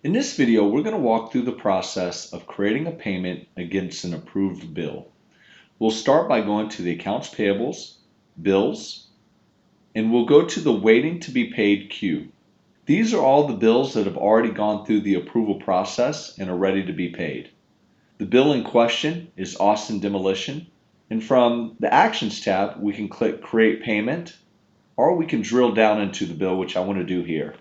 In this video, we're going to walk through the process of creating a payment against an approved bill. We'll start by going to the Accounts Payables, Bills, and we'll go to the Waiting to be Paid queue. These are all the bills that have already gone through the approval process and are ready to be paid. The bill in question is Austin Demolition, and from the Actions tab, we can click Create Payment, or we can drill down into the bill, which I want to do here.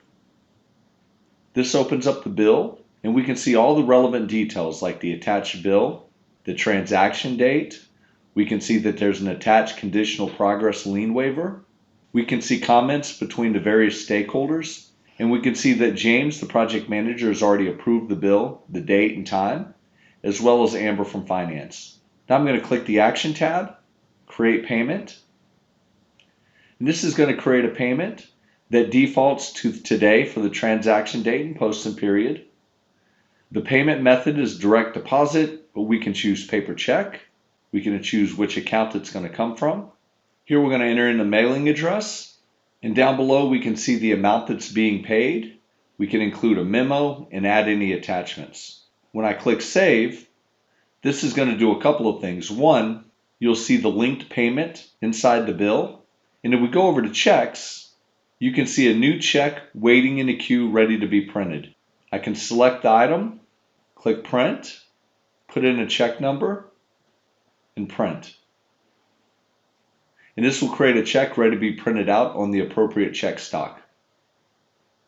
This opens up the bill, and we can see all the relevant details like the attached bill, the transaction date. We can see that there's an attached conditional progress lien waiver. We can see comments between the various stakeholders, and we can see that James, the project manager, has already approved the bill, the date and time, as well as Amber from Finance. Now I'm going to click the Action tab, Create Payment, and this is going to create a payment that defaults to today for the transaction date and posting period. The payment method is direct deposit, but we can choose paper check. We can choose which account it's going to come from. Here we're going to enter in the mailing address, and down below we can see the amount that's being paid. We can include a memo and add any attachments. When I click Save, this is going to do a couple of things. One, you'll see the linked payment inside the bill, and if we go over to checks, you can see a new check waiting in a queue ready to be printed. I can select the item, click Print, put in a check number, and print. And this will create a check ready to be printed out on the appropriate check stock.